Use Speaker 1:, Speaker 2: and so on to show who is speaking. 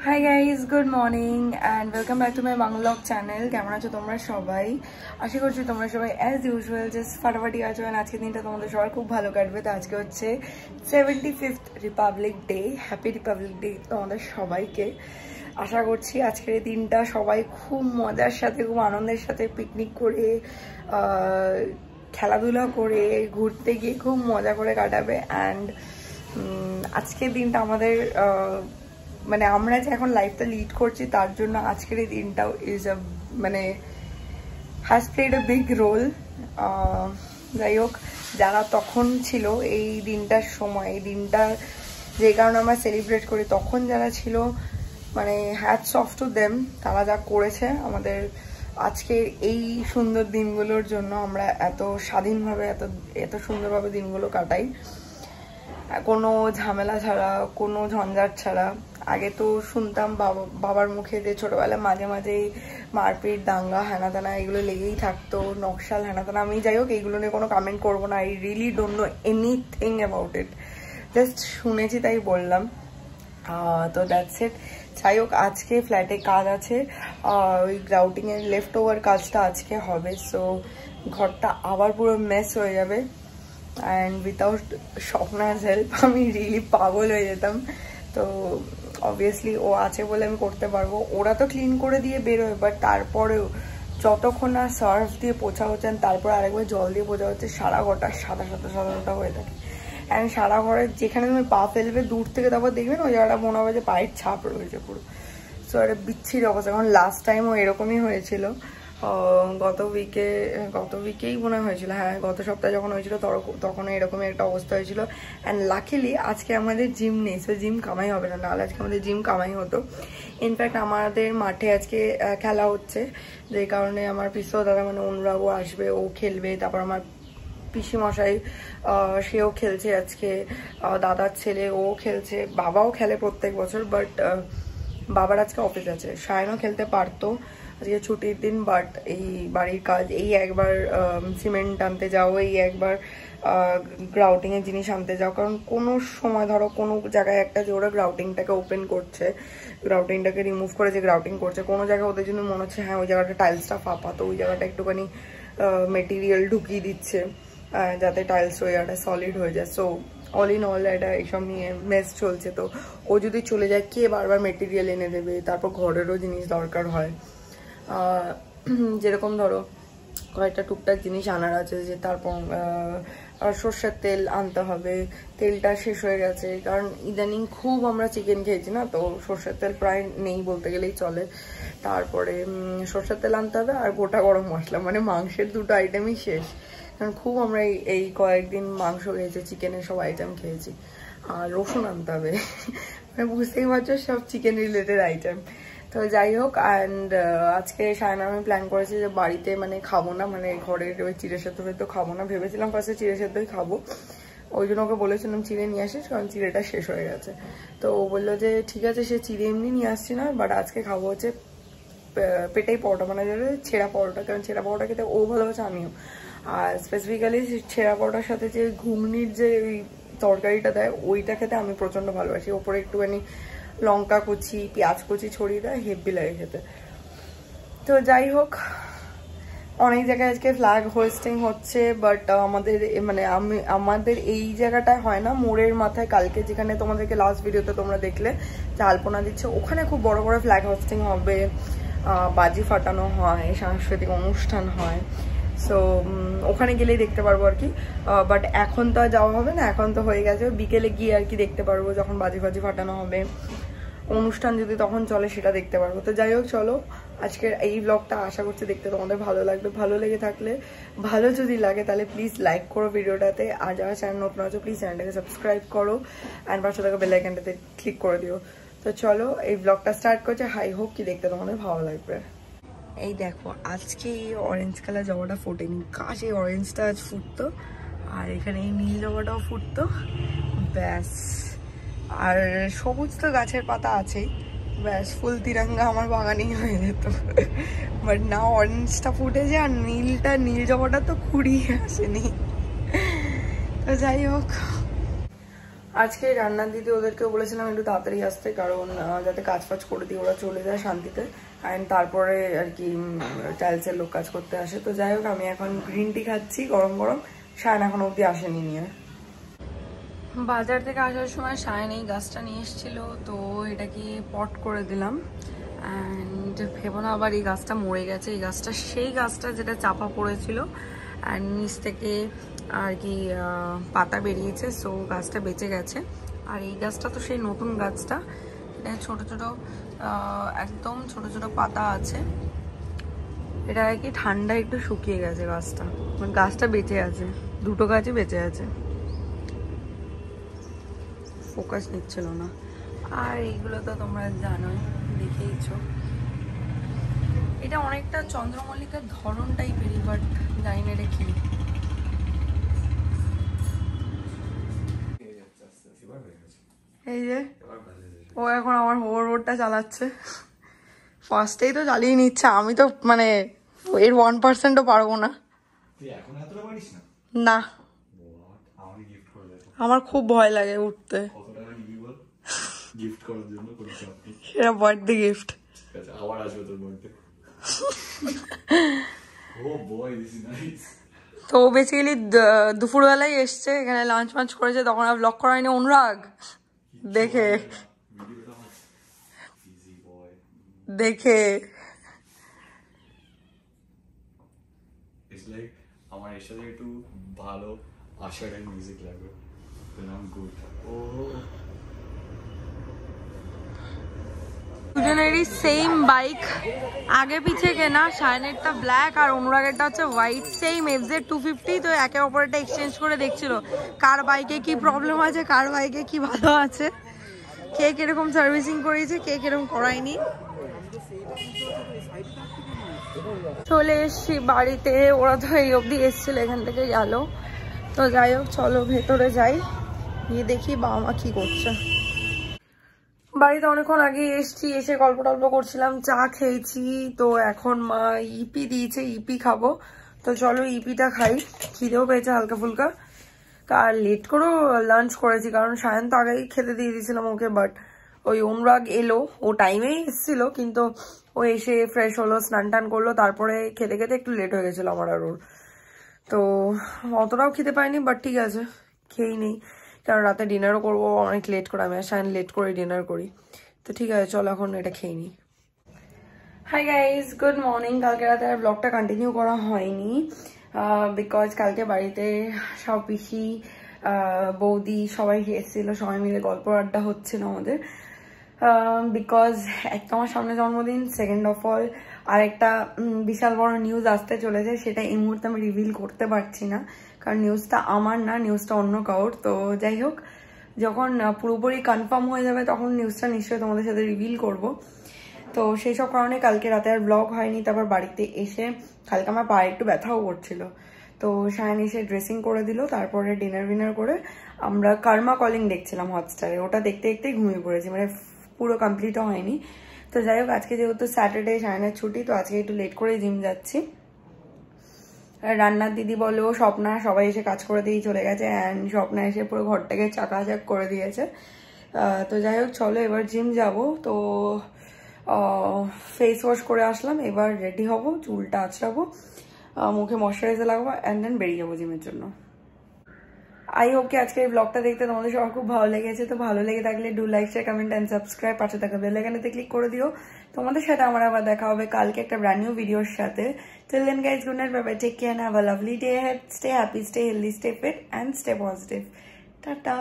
Speaker 1: Hi guys, good morning and welcome back to my Bangla channel. কেমন আছো তোমরা সবাই? আশা করছি তোমরা সবাই অ্যাজ ইউজুয়াল জাস্ট ফাটাফাটি আছো। অ্যান্ড আজকের দিনটা তোমাদের সবার খুব ভালো কাটবে। তো আজকে হচ্ছে 75th Republic day. Happy Republic day তোমাদের সবাইকে। আশা করছি আজকের এই দিনটা সবাই খুব মজার সাথে, খুব আনন্দের সাথে পিকনিক করে, খেলাধুলা করে, ঘুরতে গিয়ে খুব মজা করে কাটাবে। অ্যান্ড আজকের দিনটা আমাদের মানে আমরা যে এখন লাইফটা লিড করছি তার জন্য আজকের এই দিনটাও ইজ আ মানে has played a big role. যাই হোক, যারা তখন ছিল এই দিনটার সময়, এই দিনটা যে কারণে আমরা সেলিব্রেট করি, তখন যারা ছিল মানে হ্যাটস অফ টু দেম। তারা যা করেছে আমাদের আজকের এই সুন্দর দিনগুলোর জন্য, আমরা এত স্বাধীনভাবে এত সুন্দরভাবে দিনগুলো কাটাই, কোনো ঝামেলা ছাড়া, কোনো ঝঞ্ঝাট ছাড়া। আগে তো শুনতাম বাবার মুখে যে ছোটবেলায় মাঝে মাঝেই মারপিট, দাঙ্গা, হেনাদানা এগুলো লেগেই থাকতো, নকশাল, হেনাদানা। আমি যাই হোক এইগুলো নিয়ে কোনো কমেন্ট করবো না। I really don't know anything about it, just শুনেছি তাই বললাম। তো দ্যাটস ইট। যাই হোক, আজকে ফ্ল্যাটে কাজ আছে, ওই গ্রাউটিংয়ের লেফট ওভার কাজটা আজকে হবে। সো ঘরটা আবার পুরো মেস হয়ে যাবে। অ্যান্ড উইথাউট স্বপ্নার হেল্প আমি রিয়েলি পাগল হয়ে যেতাম। তো অবভিয়াসলি ও আছে বলে আমি করতে পারবো। ওরা তো ক্লিন করে দিয়ে বেরোয়, বাট তারপরেও যতক্ষণ না সার্ফ দিয়ে পোছা হচ্ছেন, তারপর আরেকবার জল দিয়ে পোছা হচ্ছে, সারা ঘরটা সাদা হয়ে থাকে। অ্যান্ড সারা ঘরে যেখানে তুমি পা ফেলবে দূর থেকে তারপর দেখবেন ওই জায়গাটা মনে হবে যে পায়ের ছাপ রয়েছে পুরো। সো একটা বিচ্ছিরি অবস্থা। কারণ লাস্ট টাইমও এরকমই হয়েছিল, গত উইকেই মনে হয়েছিল, হ্যাঁ গত সপ্তাহে যখন হয়েছিল তখন এরকমই একটা অবস্থা হয়েছিল। অ্যান্ড লাকিলি আজকে আমাদের জিম নেই, সো জিম কামাই হবে না, নাহলে আজকে আমাদের জিম কামাই হতো। ইনফ্যাক্ট আমাদের মাঠে আজকে খেলা হচ্ছে, যে কারণে আমার পিসো দাদা মানে অনুরাগও আসবে, ও খেলবে। তারপর আমার পিসিমশাই সেও খেলছে আজকে, দাদার ছেলে ও খেলছে, বাবাও খেলে প্রত্যেক বছর। বাট বাবার আজকে অফিস আছে। সায়নও খেলতে পারতো, আজকে ছুটির দিন, বাট এই বাড়ির কাজ, এই একবার সিমেন্ট আনতে যাও, এই একবার গ্রাউটিংয়ের জিনিস আনতে যাও। কারণ কোনো সময় ধরো কোনো জায়গায় একটা যে ওরা গ্রাউটিংটাকে ওপেন করছে, গ্রাউটিংটাকে রিমুভ করে যে গ্রাউটিং করছে, কোনো জায়গায় ওদের জন্য মনে হচ্ছে হ্যাঁ ওই জায়গাটা টাইলসটা ফাঁপা, তো ওই জায়গাটা একটুখানি মেটেরিয়াল ঢুকিয়ে দিচ্ছে যাতে টাইলস ওই জায়গাটা সলিড হয়ে যায়। সো অল ইন অল এটা এইসব নিয়ে মেস চলছে। তো ও যদি চলে যায় কে বারবার মেটেরিয়াল এনে দেবে? তারপর ঘরেরও জিনিস দরকার হয়, যেরকম ধরো কয়েকটা টুকটাক জিনিস আনার আছে, যে তারপর সর্ষের তেল আনতে হবে, তেলটা শেষ হয়ে গেছে। কারণ ইদানিং খুব আমরা চিকেন খেয়েছি না, তো সর্ষের তেল প্রায় নেই বলতে গেলেই চলে। তারপরে সর্ষের তেল আনতে হবে, আর গোটা গরম মশলা, মানে মাংসের দুটো আইটেমই শেষ। কারণ খুব আমরা এই কয়েকদিন মাংস খেয়েছি, চিকেনের সব আইটেম খেয়েছি। আর রসুন আনতে হবে, মানে বুঝতেই পারছো সব চিকেন রিলেটেড আইটেম। তো যাই হোক, অ্যান্ড আজকে সায়না আমি প্ল্যান করেছি যে বাড়িতে মানে খাবো না, মানে ঘরের ওই চিড়ে সেদ্ধ তো খাবো না। ভেবেছিলাম ফার্স্টে চিড়ে সেদ্ধই খাবো, ওই জন্য ওকে বলেছিলাম চিড়ে নিয়ে আসিস, কারণ চিড়েটা শেষ হয়ে গেছে। তো ও বললো যে ঠিক আছে, সে চিড়ে এমনি নিয়ে আসছি না, বাট আজকে খাবো হচ্ছে পেটাই পরোটা, মানে ছেঁড়া পরোটা। কারণ ছেঁড়া পরোটা খেতে ও ভালোবাসে, আমিও। আর স্পেসিফিক্যালি ছেঁড়া পরোটার সাথে যে ঘুগনির যে ওই তরকারিটা দেয়, ওইটা খেতে আমি প্রচণ্ড ভালোবাসি। ওপরে একটুখানি লঙ্কা কুচি, পেঁয়াজ কুচি ছড়িয়ে দেয়, হেব্বি লাগে খেতে। তো যাই হোক, অনেক জায়গায় আজকে ফ্ল্যাগ হোয়েস্টিং হচ্ছে, বাট আমাদের এই জায়গাটায় হয় না। মোড়ের মাথায় কালকে যেখানে তোমাদেরকে লাস্ট ভিডিওতে তোমরা দেখলে যে আলপনা দিচ্ছে, ওখানে খুব বড় বড় ফ্ল্যাগ হোয়েস্টিং হবে, বাজি ফাটানো হয়, সাংস্কৃতিক অনুষ্ঠান হয়। সো ওখানে গেলেই দেখতে পারবো আর কি। বাট এখন তো আর যাওয়া হবে না, এখন তো হয়ে গেছে। বিকেলে গিয়ে আর কি দেখতে পারবো, যখন বাজি ফাটানো হবে, অনুষ্ঠান যদি তখন চলে সেটা দেখতে পারবো। তো যাই হোক, চলো আজকের এই ব্লগটা আশা করছি দেখতে তোমাদের ভালো লাগবে। ভালো লেগে থাকলে, ভালো যদি লাগে তাহলে প্লিজ লাইক করো ভিডিওটাতে। আর যারা চ্যানেল নতুন আছো প্লিজ চ্যানেলটাকে সাবস্ক্রাইব করো, অ্যান্ড পাশে থাকা বেল আইকনটাতে ক্লিক করে দিও। তো চলো এই ব্লগটা স্টার্ট করছে। হাই হোপ কি দেখতে তোমাদের ভালো লাগবে। এই দেখো, আজকে এই অরেঞ্জ কালার জবাটা ফোটেনি, কাশ এই অরেঞ্জটা আজ ফুটতো, আর এখানে এই নীল জবাটাও ফুটতো, ব্যাস। আর সবুজ তো গাছের পাতা আছেই, ব্যাস ফুল তিরঙ্গা আমার বাগানেই হয়ে যেত। বাট না, অরেঞ্জটা ফুটেছে, আর নীল জবাটা তো কুড়িয়ে আসেনি। তো যাই হোক, আজকে রান্নার দিদি ওদেরকে বলেছিলাম একটু তাড়াতাড়ি আসতে, কারণ যাতে কাজ ফাজ করে দিয়ে ওরা চলে যায় শান্তিতে, অ্যান্ড তারপরে আর কি টাইলসের লোক কাজ করতে আসে। তো যাই হোক, আমি এখন গ্রিন টি খাচ্ছি গরম গরম। শায়ন এখন অবধি আসেনি নিয়ে। বাজার থেকে আসার সময় শায়ন এই গাছটা নিয়ে এসেছিল, তো এটাকে পট করে দিলাম। অ্যান্ড ভেবো না আবার এই গাছটা মরে গেছে। এই গাছটা সেই গাছটা যেটা চাপা পড়েছিল, অ্যান্ড নিচ থেকে আর কি পাতা বেরিয়েছে, সো গাছটা বেঁচে গেছে। আর এই গাছটা তো সেই নতুন গাছটা, এটা ছোট ছোট একদম ছোট ছোট পাতা আছে। এটা আর কি ঠান্ডা একটু শুকিয়ে গেছে গাছটা, মানে গাছটা বেঁচে আছে, দুটো গাছই বেঁচে আছে। ফোকাস নিচ্ছিল না। আর এইগুলো তো তোমরা জানোই, দেখেইছো। এটা অনেকটা চন্দ্রমল্লিকার ধরন টাইপেরই, বাট জানি না এটা কি। এই যে ও এখন আমার হোভারবোর্ডটা চালাচ্ছে, ফার্স্টেই তো চালিয়ে নিচ্ছে। আমি তো মানে এর 1%ও পারবো না। না, আমার খুব ভয় লাগে উঠতে। সেটা বার্থডে গিফট। তো বেসিক্যালি দুপুরবেলায় এসছে এখানে, লাঞ্চ ফাঞ্চ করেছে, তখন আর ব্লগ করা হয়নি। অনুরাগ দেখে দেখে
Speaker 2: আমার এর সাথে একটু ভালো আশার মিউজিক লাগবে।
Speaker 1: দুজনেরই সেম বাইক, আগে পিছে কেনা। শায়নেরটা ব্ল্যাক আর অনুরাগেরটা হচ্ছে হোয়াইট, সেম FZ 250। তো একে অপরটা এক্সচেঞ্জ করে দেখছিল কার বাইকে কি প্রবলেম আছে, কার বাইকে কি ভালো আছে, কে কিরকম সার্ভিসিং করেছে, কে কিরকম করায়নি। চলে এসছি বাড়িতে, ওরা তো এই অবধি এসছিল, এখান থেকে গেল। তো যাই হোক, চলো ভেতরে যাই, গিয়ে দেখি বাবা মা কি করছে। বাড়িতে অনেকক্ষণ আগে এসছি, এসে গল্প টল্প করছিলাম, চা খেয়েছি। তো এখন মা ইপি দিয়েছে, ইপি খাবো। তো চলো ইপিটা খাই, খিদেও পেয়েছে হালকা ফুলকা। আর লেট করেও লাঞ্চ করেছি, কারণ শায়ন তো আগেই খেতে দিয়ে দিয়েছিলাম ওকে। বাট ওই অনুরাগ এলো, ও টাইমেই এসেছিল, কিন্তু ও এসে ফ্রেশ হলো, স্নান টান করলো, তারপরে খেতে খেতে একটু লেট হয়ে গেছিলো আমার আর ওর। তো অতটাও খেতে পাইনি, বাট ঠিক আছে, খেয়েই নেই, কারণ রাতে ডিনারও করবো অনেক লেট করে। আমি আর শায়ন লেট করে ডিনার করি। তো ঠিক আছে, চলো এখন এটা খেয়ে নিই। Hi guys, good morning. কালকে রাতে আর ব্লগটা কন্টিনিউ করা হয়নি, বিকজ কালকে বাড়িতে সব পিসি বৌদি সবাই এসেছিল, সবাই মিলে গল্প আড্ডা হচ্ছিল আমাদের। বিকজ এক তো আমার সামনে জন্মদিন, সেকেন্ড অফ অল আর একটা বিশাল বড় নিউজ আসতে চলেছে, সেটা এই মুহূর্তে আমি রিভিল করতে পারছি না, কারণ নিউজটা আমার না, নিউজটা অন্য কারোর। তো যাই হোক, যখন পুরোপুরি কনফার্ম হয়ে যাবে তখন নিউজটা নিশ্চয়ই তোমাদের সাথে রিভিল করব। তো সেই সব কারণে কালকে রাতে আর ব্লগ হয়নি। তারপর বাড়িতে এসে কালকে আমার পায়ে একটু ব্যথাও করছিল, তো শায়ন এসে ড্রেসিং করে দিল। তারপরে ডিনার করে আমরা কর্মা কলিং দেখছিলাম হটস্টারে, ওটা দেখতে দেখতেই ঘুমিয়ে পড়েছি, মানে পুরো কমপ্লিটও হয়নি। তো যাই হোক, আজকে যেহেতু স্যাটারডে, শায়নের ছুটি, তো আজকে একটু লেট করে জিম যাচ্ছি। রান্নার দিদি বলো, স্বপ্না, সবাই এসে কাজ করে দিয়ে চলে গেছে, অ্যান্ড স্বপ্না এসে পুরো ঘরটাকে চাকাচাক করে দিয়েছে। তো যাই হোক, চলো এবার জিম যাব। তো ফেস ওয়াশ করে আসলাম, এবার রেডি হব, চুলটা আঁচড়াবো, মুখে ময়শ্চারাইজার লাগাবো, অ্যান্ড দেন বেরিয়ে যাবো জিমের জন্য। আই হোপ কি আজকে এই ব্লগটা দেখতে তোমাদের সবার খুব ভালো লেগেছে। তো ভালো লেগে থাকলে do like, share, comment and subscribe, পাশে থাকা বেল আইকনেতে ক্লিক করে দিও। তোমাদের সাথে আমার আবার দেখা হবে কালকে একটা ব্র্যান্ড নিউ ভিডিওর সাথে। Till then guys, good night, bye bye, take care, have a lovely day ahead, stay happy, stay healthy, stay fit and stay positive. Tata.